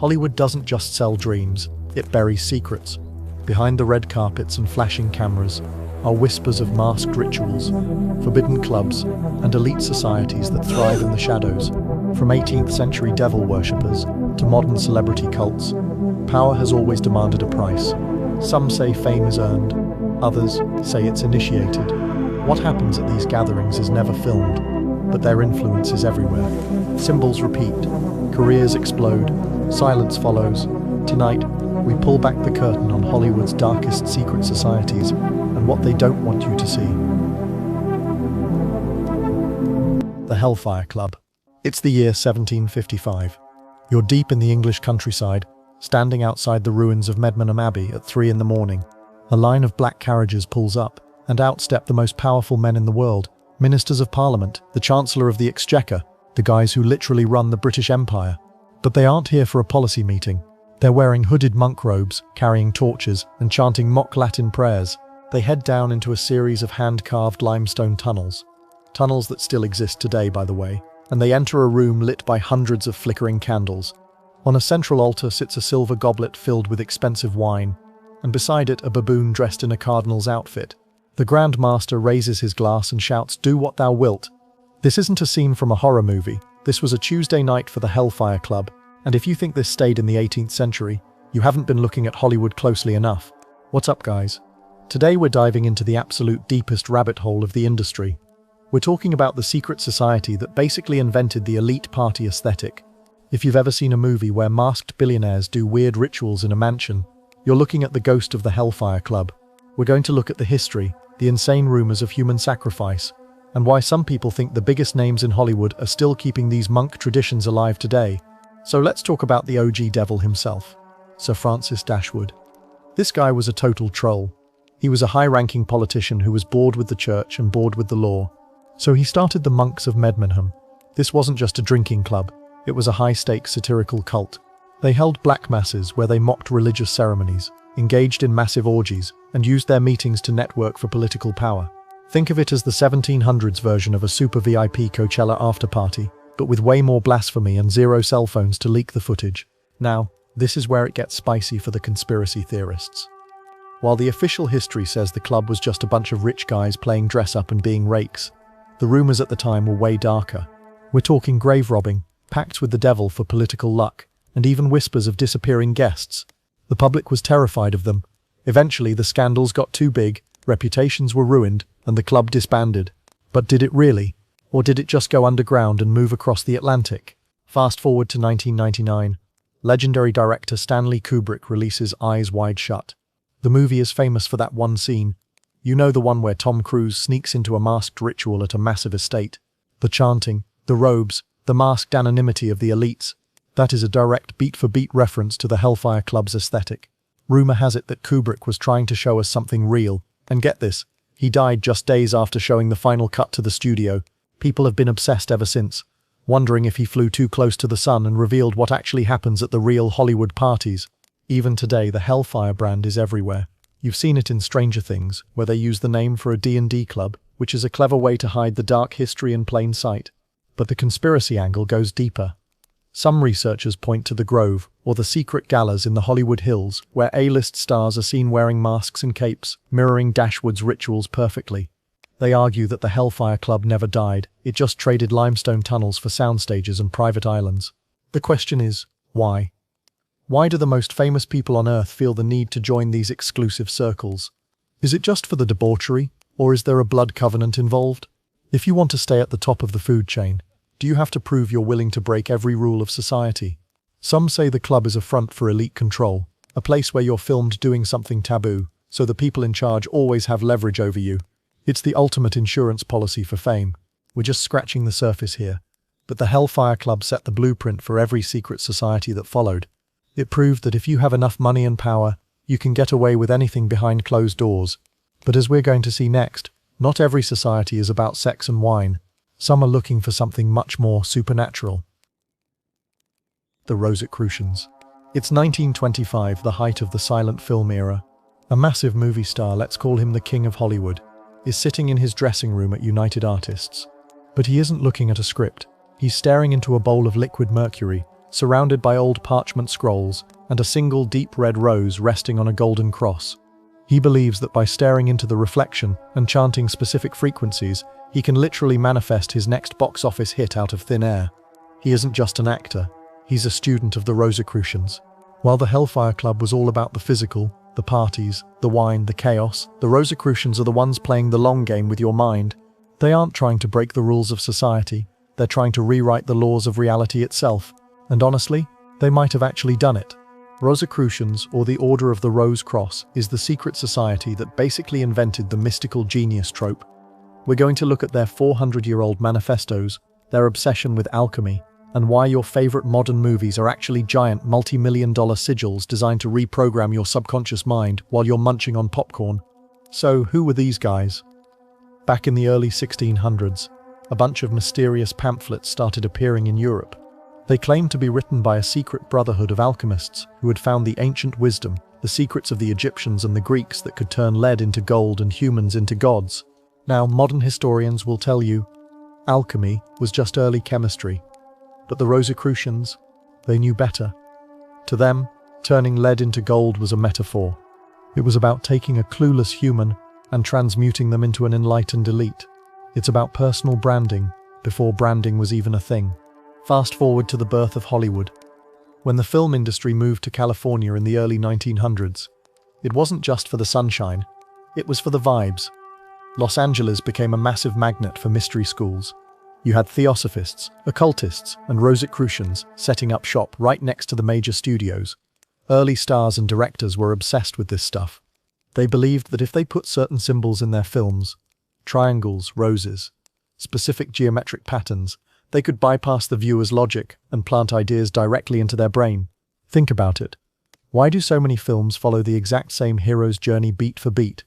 Hollywood doesn't just sell dreams, it buries secrets. Behind the red carpets and flashing cameras are whispers of masked rituals, forbidden clubs, and elite societies that thrive in the shadows. From 18th century devil worshippers to modern celebrity cults, power has always demanded a price. Some say fame is earned, others say it's initiated. What happens at these gatherings is never filmed, but their influence is everywhere. Symbols repeat, careers explode, silence follows. Tonight, we pull back the curtain on Hollywood's darkest secret societies and what they don't want you to see. The Hellfire Club. It's the year 1755. You're deep in the English countryside, standing outside the ruins of Medmenham Abbey at 3 in the morning. A line of black carriages pulls up, and out step the most powerful men in the world, ministers of Parliament, the Chancellor of the Exchequer, the guys who literally run the British Empire. But they aren't here for a policy meeting. They're wearing hooded monk robes, carrying torches, and chanting mock Latin prayers. They head down into a series of hand-carved limestone tunnels. Tunnels that still exist today, by the way. And they enter a room lit by hundreds of flickering candles. On a central altar sits a silver goblet filled with expensive wine, and beside it a baboon dressed in a cardinal's outfit. The Grand Master raises his glass and shouts, "Do what thou wilt." This isn't a scene from a horror movie. This was a Tuesday night for the Hellfire Club, and if you think this stayed in the 18th century, you haven't been looking at Hollywood closely enough. What's up, guys? Today we're diving into the absolute deepest rabbit hole of the industry. We're talking about the secret society that basically invented the elite party aesthetic. If you've ever seen a movie where masked billionaires do weird rituals in a mansion, you're looking at the ghost of the Hellfire Club. We're going to look at the history, the insane rumors of human sacrifice, and why some people think the biggest names in Hollywood are still keeping these monk traditions alive today. So let's talk about the OG devil himself, Sir Francis Dashwood. This guy was a total troll. He was a high-ranking politician who was bored with the church and bored with the law. So he started the Monks of Medmenham. This wasn't just a drinking club, it was a high-stakes satirical cult. They held black masses where they mocked religious ceremonies, engaged in massive orgies, and used their meetings to network for political power. Think of it as the 1700s version of a super VIP Coachella after-party, but with way more blasphemy and zero cell phones to leak the footage. Now, this is where it gets spicy for the conspiracy theorists. While the official history says the club was just a bunch of rich guys playing dress-up and being rakes, the rumors at the time were way darker. We're talking grave robbing, pacts with the devil for political luck, and even whispers of disappearing guests. The public was terrified of them. Eventually, the scandals got too big, reputations were ruined, and the club disbanded. But did it really? Or did it just go underground and move across the Atlantic? Fast forward to 1999. Legendary director Stanley Kubrick releases Eyes Wide Shut. The movie is famous for that one scene. You know, the one where Tom Cruise sneaks into a masked ritual at a massive estate. The chanting, the robes, the masked anonymity of the elites. That is a direct beat-for-beat reference to the Hellfire Club's aesthetic. Rumor has it that Kubrick was trying to show us something real. And get this, he died just days after showing the final cut to the studio. People have been obsessed ever since, wondering if he flew too close to the sun and revealed what actually happens at the real Hollywood parties. Even today, the Hellfire brand is everywhere. You've seen it in Stranger Things, where they use the name for a D&D club, which is a clever way to hide the dark history in plain sight. But the conspiracy angle goes deeper. Some researchers point to the Grove, or the secret galas in the Hollywood Hills, where A-list stars are seen wearing masks and capes, mirroring Dashwood's rituals perfectly. They argue that the Hellfire Club never died, it just traded limestone tunnels for soundstages and private islands. The question is, why? Why do the most famous people on Earth feel the need to join these exclusive circles? Is it just for the debauchery, or is there a blood covenant involved? If you want to stay at the top of the food chain, do you have to prove you're willing to break every rule of society? Some say the club is a front for elite control, a place where you're filmed doing something taboo, so the people in charge always have leverage over you. It's the ultimate insurance policy for fame. We're just scratching the surface here. But the Hellfire Club set the blueprint for every secret society that followed. It proved that if you have enough money and power, you can get away with anything behind closed doors. But as we're going to see next, not every society is about sex and wine. Some are looking for something much more supernatural. The Rosicrucians. It's 1925, the height of the silent film era. A massive movie star, let's call him the King of Hollywood, is sitting in his dressing room at United Artists. But he isn't looking at a script. He's staring into a bowl of liquid mercury, surrounded by old parchment scrolls and a single deep red rose resting on a golden cross. He believes that by staring into the reflection and chanting specific frequencies, he can literally manifest his next box office hit out of thin air. He isn't just an actor, he's a student of the Rosicrucians. While the Hellfire Club was all about the physical, the parties, the wine, the chaos, the Rosicrucians are the ones playing the long game with your mind. They aren't trying to break the rules of society, they're trying to rewrite the laws of reality itself. And honestly, they might have actually done it. Rosicrucians, or the Order of the Rose Cross, is the secret society that basically invented the mystical genius trope. We're going to look at their 400-year-old manifestos, their obsession with alchemy, and why your favorite modern movies are actually giant multi-million-dollar sigils designed to reprogram your subconscious mind while you're munching on popcorn. So, who were these guys? Back in the early 1600s, a bunch of mysterious pamphlets started appearing in Europe. They claimed to be written by a secret brotherhood of alchemists who had found the ancient wisdom, the secrets of the Egyptians and the Greeks that could turn lead into gold and humans into gods. Now, modern historians will tell you, alchemy was just early chemistry. But the Rosicrucians, they knew better. To them, turning lead into gold was a metaphor. It was about taking a clueless human and transmuting them into an enlightened elite. It's about personal branding, before branding was even a thing. Fast forward to the birth of Hollywood. When the film industry moved to California in the early 1900s, it wasn't just for the sunshine, it was for the vibes. Los Angeles became a massive magnet for mystery schools. You had theosophists, occultists, and Rosicrucians setting up shop right next to the major studios. Early stars and directors were obsessed with this stuff. They believed that if they put certain symbols in their films, triangles, roses, specific geometric patterns, they could bypass the viewer's logic and plant ideas directly into their brain. Think about it. Why do so many films follow the exact same hero's journey beat for beat?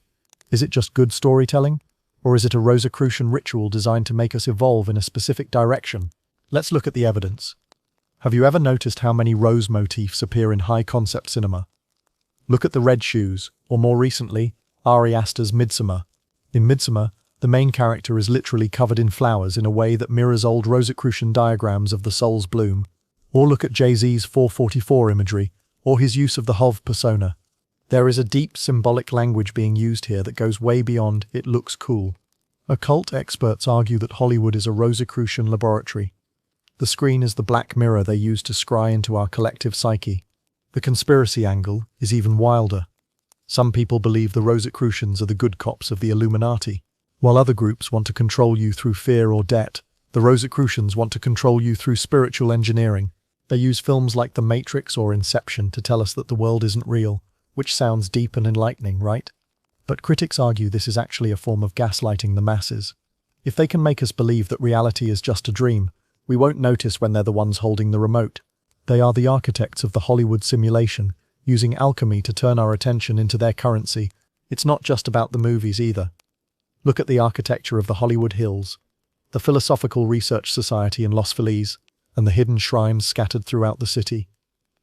Is it just good storytelling? Or is it a Rosicrucian ritual designed to make us evolve in a specific direction? Let's look at the evidence. Have you ever noticed how many rose motifs appear in high-concept cinema? Look at the red shoes, or more recently, Ari Aster's Midsommar. In Midsommar, the main character is literally covered in flowers in a way that mirrors old Rosicrucian diagrams of the soul's bloom. Or look at Jay-Z's 444 imagery, or his use of the Hov persona. There is a deep symbolic language being used here that goes way beyond "it looks cool." Occult experts argue that Hollywood is a Rosicrucian laboratory. The screen is the black mirror they use to scry into our collective psyche. The conspiracy angle is even wilder. Some people believe the Rosicrucians are the good cops of the Illuminati. While other groups want to control you through fear or debt, the Rosicrucians want to control you through spiritual engineering. They use films like The Matrix or Inception to tell us that the world isn't real, which sounds deep and enlightening, right? But critics argue this is actually a form of gaslighting the masses. If they can make us believe that reality is just a dream, we won't notice when they're the ones holding the remote. They are the architects of the Hollywood simulation, using alchemy to turn our attention into their currency. It's not just about the movies either. Look at the architecture of the Hollywood Hills, the Philosophical Research Society in Los Feliz, and the hidden shrines scattered throughout the city.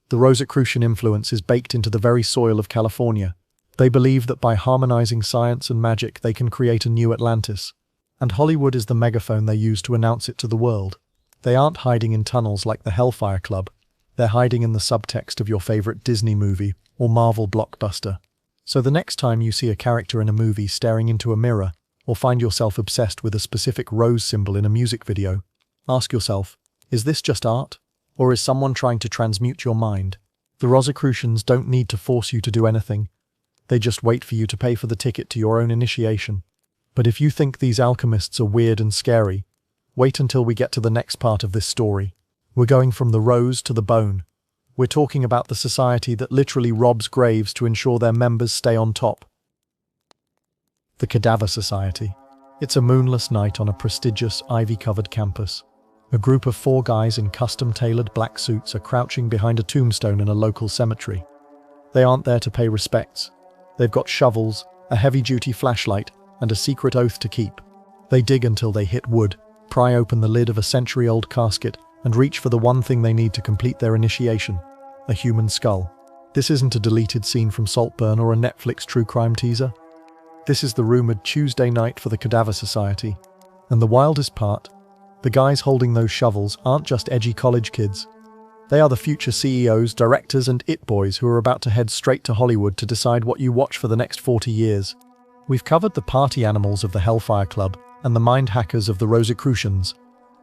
The Rosicrucian influence is baked into the very soil of California. They believe that by harmonizing science and magic they can create a new Atlantis. And Hollywood is the megaphone they use to announce it to the world. They aren't hiding in tunnels like the Hellfire Club. They're hiding in the subtext of your favorite Disney movie or Marvel blockbuster. So the next time you see a character in a movie staring into a mirror, or find yourself obsessed with a specific rose symbol in a music video, ask yourself, is this just art? Or is someone trying to transmute your mind? The Rosicrucians don't need to force you to do anything. They just wait for you to pay for the ticket to your own initiation. But if you think these alchemists are weird and scary, wait until we get to the next part of this story. We're going from the rose to the bone. We're talking about the society that literally robs graves to ensure their members stay on top. The Cadaver Society. It's a moonless night on a prestigious, ivy-covered campus. A group of 4 guys in custom-tailored black suits are crouching behind a tombstone in a local cemetery. They aren't there to pay respects. They've got shovels, a heavy-duty flashlight, and a secret oath to keep. They dig until they hit wood, pry open the lid of a century-old casket, and reach for the one thing they need to complete their initiation: a human skull. This isn't a deleted scene from Saltburn or a Netflix true crime teaser. This is the rumored Tuesday night for the Cadaver Society. And the wildest part, the guys holding those shovels aren't just edgy college kids. They are the future CEOs, directors, and it-boys who are about to head straight to Hollywood to decide what you watch for the next 40 years. We've covered the party animals of the Hellfire Club and the mind hackers of the Rosicrucians.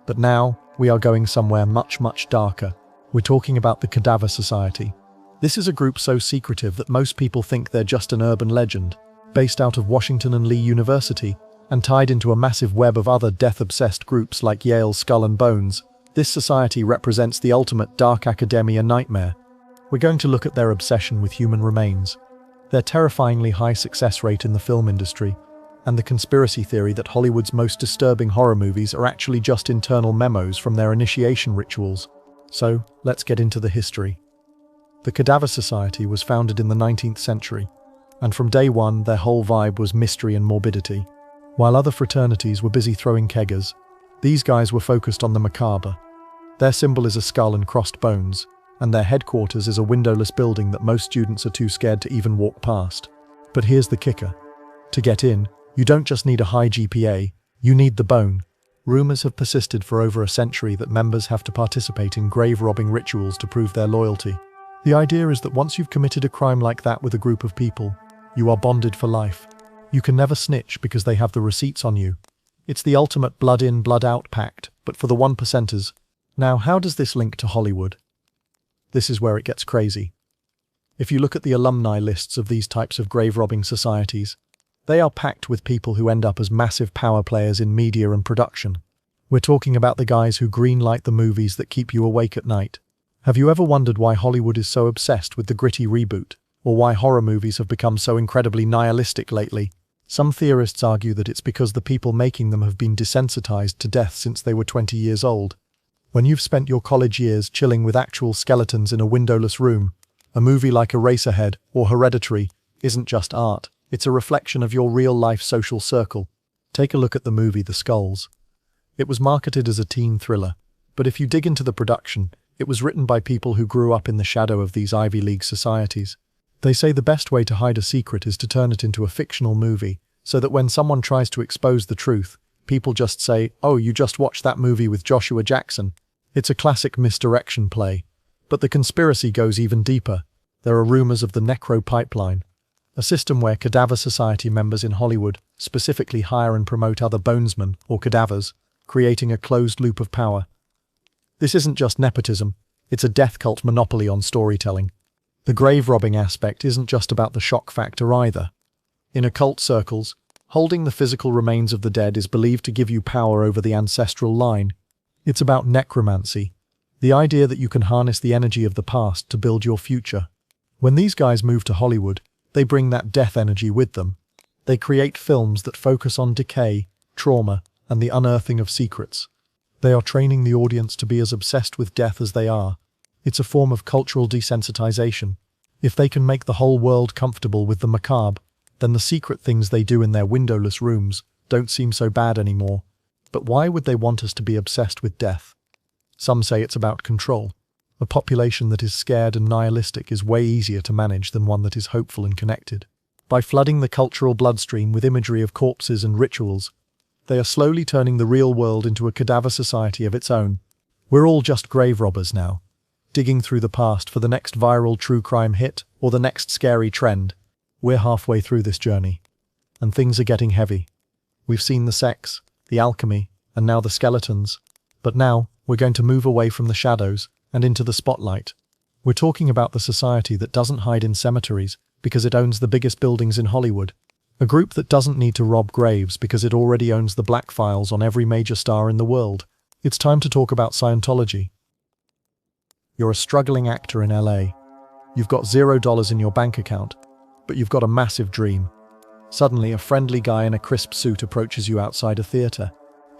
But now, we are going somewhere much, much darker. We're talking about the Cadaver Society. This is a group so secretive that most people think they're just an urban legend, based out of Washington and Lee University, and tied into a massive web of other death-obsessed groups like Yale's Skull and Bones. This society represents the ultimate dark academia nightmare. We're going to look at their obsession with human remains, their terrifyingly high success rate in the film industry, and the conspiracy theory that Hollywood's most disturbing horror movies are actually just internal memos from their initiation rituals. So, let's get into the history. The Cadaver Society was founded in the 19th century, and from day one their whole vibe was mystery and morbidity. While other fraternities were busy throwing keggers, these guys were focused on the macabre. Their symbol is a skull and crossed bones, and their headquarters is a windowless building that most students are too scared to even walk past. But here's the kicker. To get in, you don't just need a high GPA, you need the bone. Rumors have persisted for over a century that members have to participate in grave-robbing rituals to prove their loyalty. The idea is that once you've committed a crime like that with a group of people, you are bonded for life. You can never snitch because they have the receipts on you. It's the ultimate blood-in, blood-out pact, but for the 1%ers. Now, how does this link to Hollywood? This is where it gets crazy. If you look at the alumni lists of these types of grave-robbing societies, they are packed with people who end up as massive power players in media and production. We're talking about the guys who greenlight the movies that keep you awake at night. Have you ever wondered why Hollywood is so obsessed with the gritty reboot, or why horror movies have become so incredibly nihilistic lately? Some theorists argue that it's because the people making them have been desensitized to death since they were 20 years old. When you've spent your college years chilling with actual skeletons in a windowless room, a movie like Eraserhead or Hereditary isn't just art, it's a reflection of your real-life social circle. Take a look at the movie The Skulls. It was marketed as a teen thriller, but if you dig into the production, it was written by people who grew up in the shadow of these Ivy League societies. They say the best way to hide a secret is to turn it into a fictional movie, so that when someone tries to expose the truth, people just say, "Oh, you just watched that movie with Joshua Jackson." It's a classic misdirection play. But the conspiracy goes even deeper. There are rumors of the Necro Pipeline, a system where Cadaver Society members in Hollywood specifically hire and promote other bonesmen, or cadavers, creating a closed loop of power. This isn't just nepotism, it's a death cult monopoly on storytelling. The grave-robbing aspect isn't just about the shock factor either. In occult circles, holding the physical remains of the dead is believed to give you power over the ancestral line. It's about necromancy, the idea that you can harness the energy of the past to build your future. When these guys move to Hollywood, they bring that death energy with them. They create films that focus on decay, trauma, and the unearthing of secrets. They are training the audience to be as obsessed with death as they are. It's a form of cultural desensitization. If they can make the whole world comfortable with the macabre, then the secret things they do in their windowless rooms don't seem so bad anymore. But why would they want us to be obsessed with death? Some say it's about control. A population that is scared and nihilistic is way easier to manage than one that is hopeful and connected. By flooding the cultural bloodstream with imagery of corpses and rituals, they are slowly turning the real world into a cadaver society of its own. We're all just grave robbers now, digging through the past for the next viral true crime hit or the next scary trend. We're halfway through this journey, and things are getting heavy. We've seen the sex, the alchemy, and now the skeletons. But now, we're going to move away from the shadows and into the spotlight. We're talking about the society that doesn't hide in cemeteries because it owns the biggest buildings in Hollywood. A group that doesn't need to rob graves because it already owns the black files on every major star in the world. It's time to talk about Scientology. You're a struggling actor in LA. You've got $0 in your bank account, but you've got a massive dream. Suddenly, a friendly guy in a crisp suit approaches you outside a theater.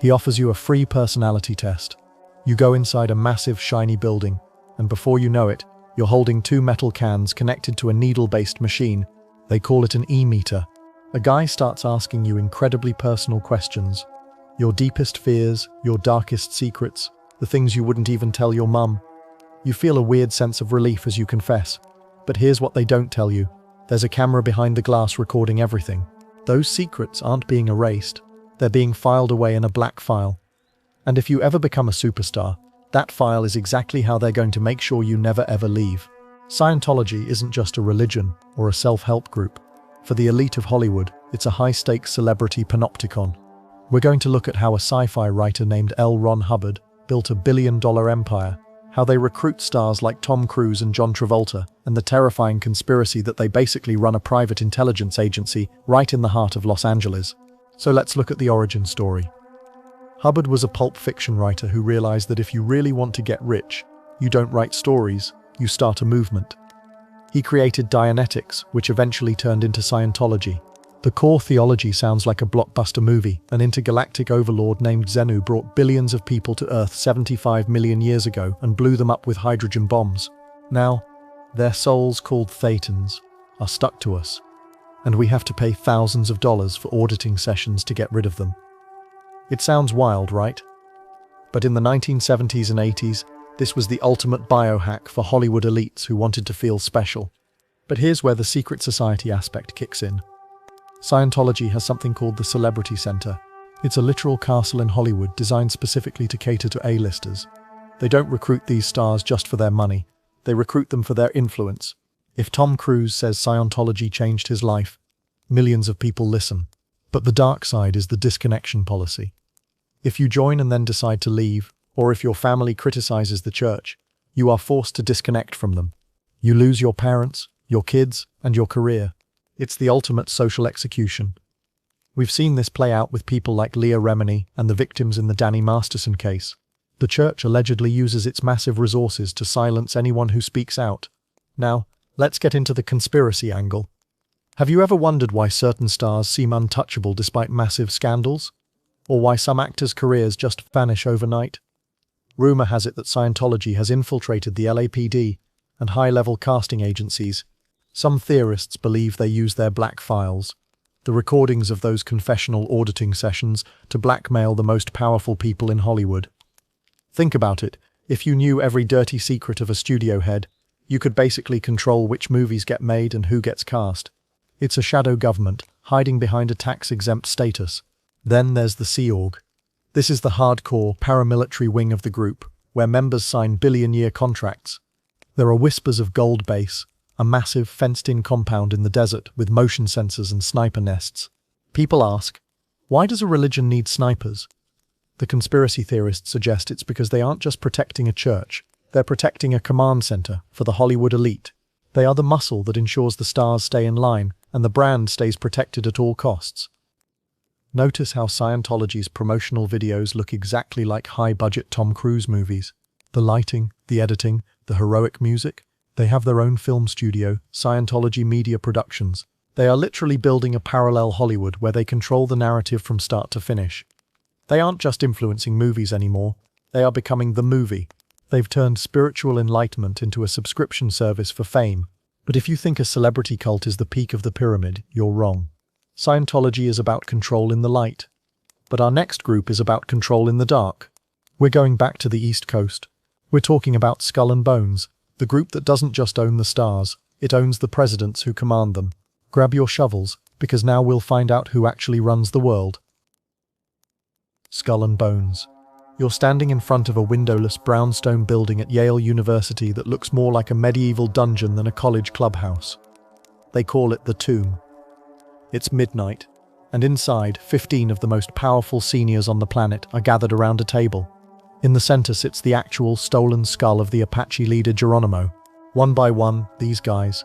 He offers you a free personality test. You go inside a massive, shiny building, and before you know it, you're holding two metal cans connected to a needle-based machine. They call it an e-meter. A guy starts asking you incredibly personal questions. Your deepest fears, your darkest secrets, the things you wouldn't even tell your mum. You feel a weird sense of relief as you confess. But here's what they don't tell you. There's a camera behind the glass recording everything. Those secrets aren't being erased. They're being filed away in a black file. And if you ever become a superstar, That file is exactly how they're going to make sure you never ever leave. Scientology isn't just a religion or a self-help group. For the elite of Hollywood, it's a high-stakes celebrity panopticon. We're going to look at how a sci-fi writer named L. Ron Hubbard built a billion-dollar empire, how they recruit stars like Tom Cruise and John Travolta, and the terrifying conspiracy that they basically run a private intelligence agency right in the heart of Los Angeles. So let's look at the origin story. Hubbard was a pulp fiction writer who realized that if you really want to get rich, you don't write stories, you start a movement. He created Dianetics, which eventually turned into Scientology. The core theology sounds like a blockbuster movie. An intergalactic overlord named Xenu brought billions of people to Earth 75 million years ago and blew them up with hydrogen bombs. Now, their souls, called Thetans, are stuck to us, and we have to pay thousands of dollars for auditing sessions to get rid of them. It sounds wild, right? But in the 1970s and 80s, this was the ultimate biohack for Hollywood elites who wanted to feel special. But here's where the secret society aspect kicks in. Scientology has something called the Celebrity Center. It's a literal castle in Hollywood designed specifically to cater to A-listers. They don't recruit these stars just for their money. They recruit them for their influence. If Tom Cruise says Scientology changed his life, millions of people listen. But the dark side is the disconnection policy. If you join and then decide to leave, or if your family criticizes the church, you are forced to disconnect from them. You lose your parents, your kids, and your career. It's the ultimate social execution. We've seen this play out with people like Leah Remini and the victims in the Danny Masterson case. The church allegedly uses its massive resources to silence anyone who speaks out. Now, let's get into the conspiracy angle. Have you ever wondered why certain stars seem untouchable despite massive scandals? Or why some actors' careers just vanish overnight? Rumor has it that Scientology has infiltrated the LAPD and high-level casting agencies. Some theorists believe they use their black files, the recordings of those confessional auditing sessions, to blackmail the most powerful people in Hollywood. Think about it. If you knew every dirty secret of a studio head, you could basically control which movies get made and who gets cast. It's a shadow government, hiding behind a tax-exempt status. Then there's the Sea Org. This is the hardcore, paramilitary wing of the group, where members sign billion-year contracts. There are whispers of Gold Base, a massive fenced-in compound in the desert with motion sensors and sniper nests. People ask, why does a religion need snipers? The conspiracy theorists suggest it's because they aren't just protecting a church, they're protecting a command center for the Hollywood elite. They are the muscle that ensures the stars stay in line and the brand stays protected at all costs. Notice how Scientology's promotional videos look exactly like high-budget Tom Cruise movies. The lighting, the editing, the heroic music. They have their own film studio, Scientology Media Productions. They are literally building a parallel Hollywood where they control the narrative from start to finish. They aren't just influencing movies anymore, they are becoming the movie. They've turned spiritual enlightenment into a subscription service for fame. But if you think a celebrity cult is the peak of the pyramid, you're wrong. Scientology is about control in the light. But our next group is about control in the dark. We're going back to the East Coast. We're talking about Skull and Bones, the group that doesn't just own the stars, it owns the presidents who command them. Grab your shovels, because now we'll find out who actually runs the world. Skull and Bones. You're standing in front of a windowless brownstone building at Yale University that looks more like a medieval dungeon than a college clubhouse. They call it the Tomb. It's midnight, and inside, 15 of the most powerful seniors on the planet are gathered around a table. In the center sits the actual stolen skull of the Apache leader Geronimo. One by one, these guys,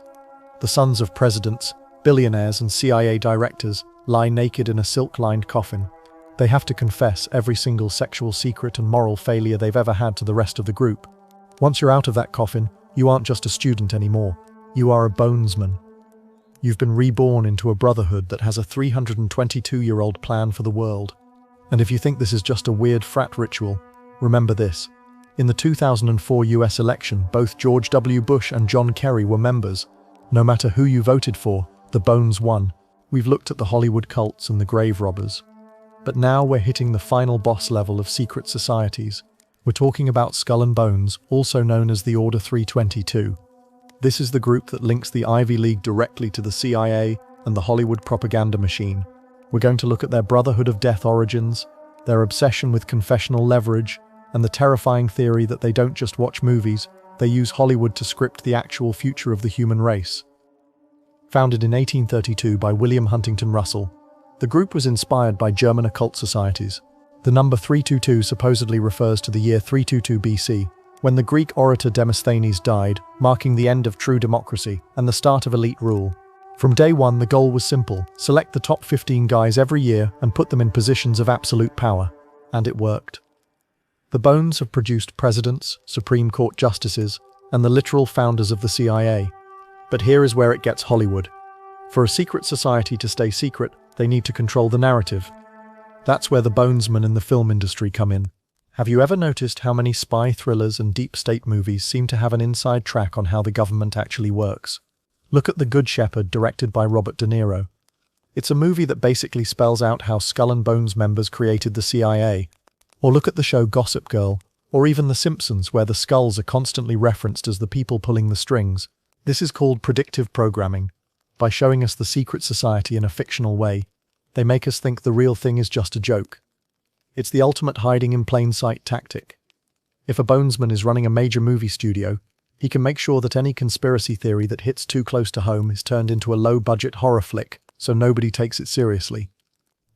the sons of presidents, billionaires and CIA directors, lie naked in a silk-lined coffin. They have to confess every single sexual secret and moral failure they've ever had to the rest of the group. Once you're out of that coffin, you aren't just a student anymore. You are a bonesman. You've been reborn into a brotherhood that has a 322-year-old plan for the world. And if you think this is just a weird frat ritual, remember this. In the 2004 US election, both George W. Bush and John Kerry were members. No matter who you voted for, the Bones won. We've looked at the Hollywood cults and the grave robbers. But now we're hitting the final boss level of secret societies. We're talking about Skull and Bones, also known as the Order 322. This is the group that links the Ivy League directly to the CIA and the Hollywood propaganda machine. We're going to look at their Brotherhood of Death origins, their obsession with confessional leverage, and the terrifying theory that they don't just watch movies, they use Hollywood to script the actual future of the human race. Founded in 1832 by William Huntington Russell, the group was inspired by German occult societies. The number 322 supposedly refers to the year 322 BC, when the Greek orator Demosthenes died, marking the end of true democracy and the start of elite rule. From day one, the goal was simple: select the top 15 guys every year and put them in positions of absolute power. And it worked. The bones have produced presidents, Supreme Court justices, and the literal founders of the CIA. But here is where it gets Hollywood. For a secret society to stay secret, they need to control the narrative. That's where the bonesmen in the film industry come in. Have you ever noticed how many spy thrillers and deep state movies seem to have an inside track on how the government actually works? Look at The Good Shepherd, directed by Robert De Niro. It's a movie that basically spells out how Skull and Bones members created the CIA. Or look at the show Gossip Girl, or even The Simpsons, where the skulls are constantly referenced as the people pulling the strings. This is called predictive programming. By showing us the secret society in a fictional way, they make us think the real thing is just a joke. It's the ultimate hiding in plain sight tactic. If a bonesman is running a major movie studio, he can make sure that any conspiracy theory that hits too close to home is turned into a low-budget horror flick, so nobody takes it seriously.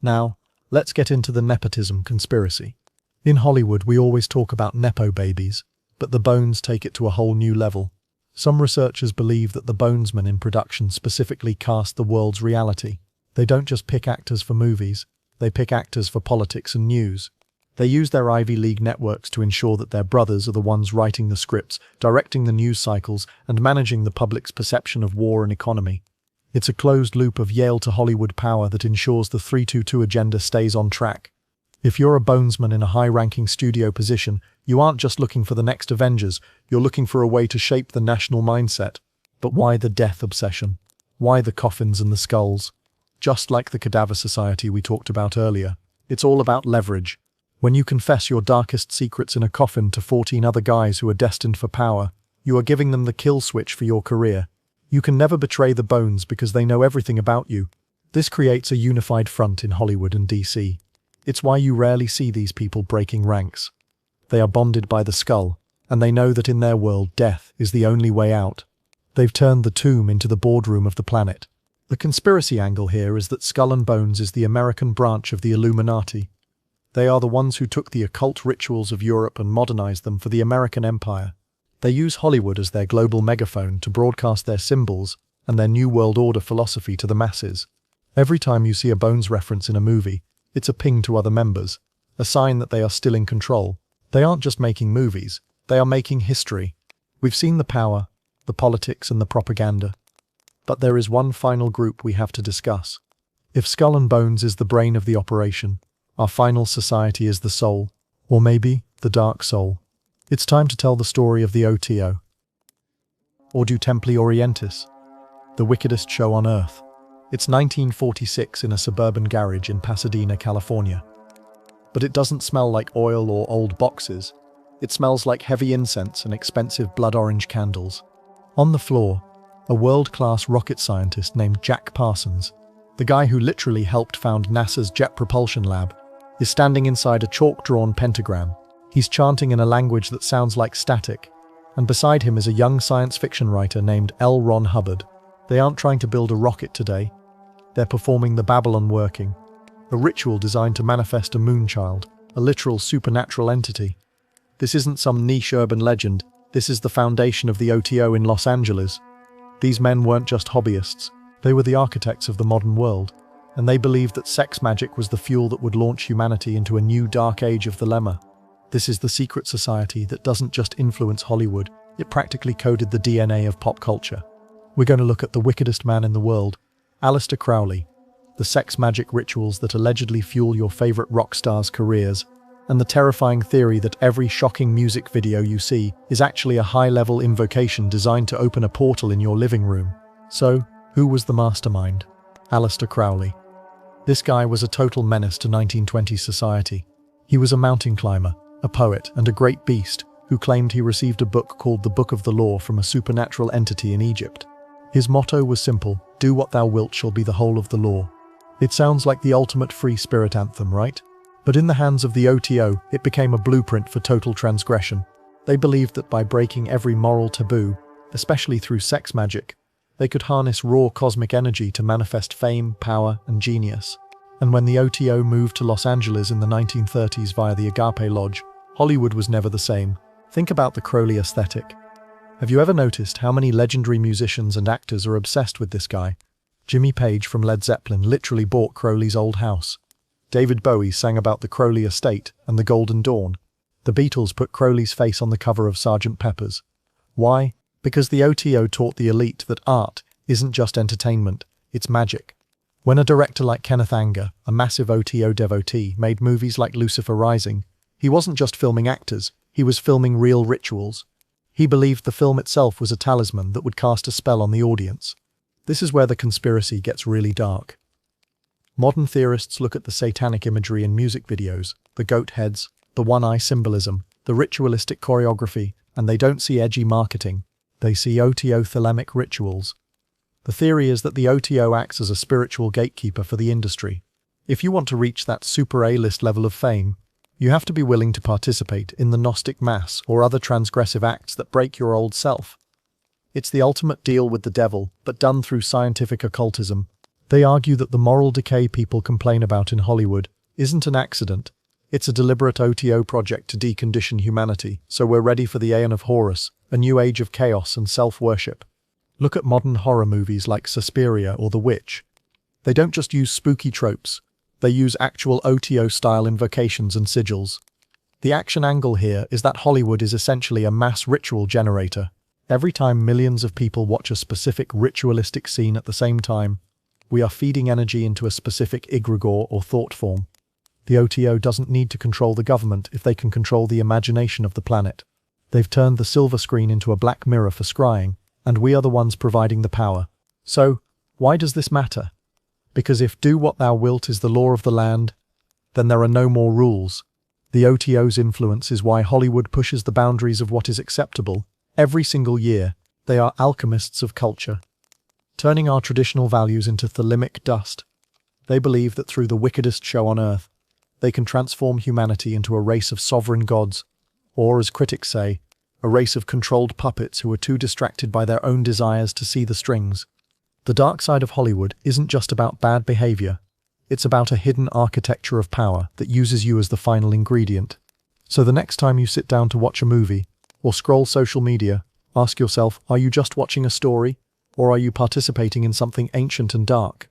Now, let's get into the nepotism conspiracy. In Hollywood, we always talk about nepo babies, but the Bones take it to a whole new level. Some researchers believe that the bonesmen in production specifically cast the world's reality. They don't just pick actors for movies, they pick actors for politics and news. They use their Ivy League networks to ensure that their brothers are the ones writing the scripts, directing the news cycles, and managing the public's perception of war and economy. It's a closed loop of Yale to Hollywood power that ensures the 322 agenda stays on track. If you're a bonesman in a high-ranking studio position, you aren't just looking for the next Avengers, you're looking for a way to shape the national mindset. But why the death obsession? Why the coffins and the skulls? Just like the Cadaver Society we talked about earlier, it's all about leverage. When you confess your darkest secrets in a coffin to 14 other guys who are destined for power, you are giving them the kill switch for your career. You can never betray the Bones because they know everything about you. This creates a unified front in Hollywood and DC. It's why you rarely see these people breaking ranks. They are bonded by the skull, and they know that in their world death is the only way out. They've turned the tomb into the boardroom of the planet. The conspiracy angle here is that Skull and Bones is the American branch of the Illuminati. They are the ones who took the occult rituals of Europe and modernized them for the American empire. They use Hollywood as their global megaphone to broadcast their symbols and their New World Order philosophy to the masses. Every time you see a Bones reference in a movie, it's a ping to other members, a sign that they are still in control. They aren't just making movies, they are making history. We've seen the power, the politics, and the propaganda. But there is one final group we have to discuss. If Skull and Bones is the brain of the operation, our final society is the soul, or maybe the dark soul. It's time to tell the story of the OTO. Ordo Templi Orientis, the wickedest show on earth. It's 1946 in a suburban garage in Pasadena, California. But it doesn't smell like oil or old boxes. It smells like heavy incense and expensive blood orange candles. On the floor, a world-class rocket scientist named Jack Parsons, the guy who literally helped found NASA's Jet Propulsion Lab, is standing inside a chalk-drawn pentagram. He's chanting in a language that sounds like static, and beside him is a young science fiction writer named L. Ron Hubbard. They aren't trying to build a rocket today. They're performing the Babylon working, a ritual designed to manifest a moonchild, a literal supernatural entity. This isn't some niche urban legend, this is the foundation of the OTO in Los Angeles. These men weren't just hobbyists, they were the architects of the modern world, and they believed that sex magic was the fuel that would launch humanity into a new dark age of the lemma. This is the secret society that doesn't just influence Hollywood, it practically coded the DNA of pop culture. We're going to look at the wickedest man in the world, Aleister Crowley, the sex magic rituals that allegedly fuel your favorite rock stars' careers, and the terrifying theory that every shocking music video you see is actually a high-level invocation designed to open a portal in your living room. So, who was the mastermind? Aleister Crowley. This guy was a total menace to 1920s society. He was a mountain climber, a poet, and a great beast who claimed he received a book called the Book of the Law from a supernatural entity in Egypt. His motto was simple: do what thou wilt shall be the whole of the law. It sounds like the ultimate free spirit anthem, right? But in the hands of the OTO, it became a blueprint for total transgression. They believed that by breaking every moral taboo, especially through sex magic, they could harness raw cosmic energy to manifest fame, power, and genius. And when the OTO moved to Los Angeles in the 1930s via the Agape Lodge, Hollywood was never the same. Think about the Crowley aesthetic. Have you ever noticed how many legendary musicians and actors are obsessed with this guy? Jimmy Page from Led Zeppelin literally bought Crowley's old house. David Bowie sang about the Crowley estate and the Golden Dawn. The Beatles put Crowley's face on the cover of Sgt. Pepper's. Why? Because the OTO taught the elite that art isn't just entertainment, it's magic. When a director like Kenneth Anger, a massive OTO devotee, made movies like Lucifer Rising, he wasn't just filming actors, he was filming real rituals. He believed the film itself was a talisman that would cast a spell on the audience. This is where the conspiracy gets really dark. Modern theorists look at the satanic imagery in music videos, the goat heads, the one-eye symbolism, the ritualistic choreography, and they don't see edgy marketing. They see OTO thelemic rituals. The theory is that the OTO acts as a spiritual gatekeeper for the industry. If you want to reach that super A-list level of fame, you have to be willing to participate in the Gnostic Mass or other transgressive acts that break your old self. It's the ultimate deal with the devil, but done through scientific occultism. They argue that the moral decay people complain about in Hollywood isn't an accident. It's a deliberate OTO project to decondition humanity, so we're ready for the Aeon of Horus, a new age of chaos and self-worship. Look at modern horror movies like Suspiria or The Witch. They don't just use spooky tropes, they use actual OTO-style invocations and sigils. The action angle here is that Hollywood is essentially a mass ritual generator. Every time millions of people watch a specific ritualistic scene at the same time, we are feeding energy into a specific egregore or thought form. The OTO doesn't need to control the government if they can control the imagination of the planet. They've turned the silver screen into a black mirror for scrying, and we are the ones providing the power. So, why does this matter? Because if do what thou wilt is the law of the land, then there are no more rules. The OTO's influence is why Hollywood pushes the boundaries of what is acceptable. Every single year, they are alchemists of culture, turning our traditional values into thelemic dust. They believe that through the wickedest show on earth, they can transform humanity into a race of sovereign gods, or, as critics say, a race of controlled puppets who are too distracted by their own desires to see the strings. The dark side of Hollywood isn't just about bad behavior, it's about a hidden architecture of power that uses you as the final ingredient. So the next time you sit down to watch a movie, or scroll social media, ask yourself, are you just watching a story, or are you participating in something ancient and dark?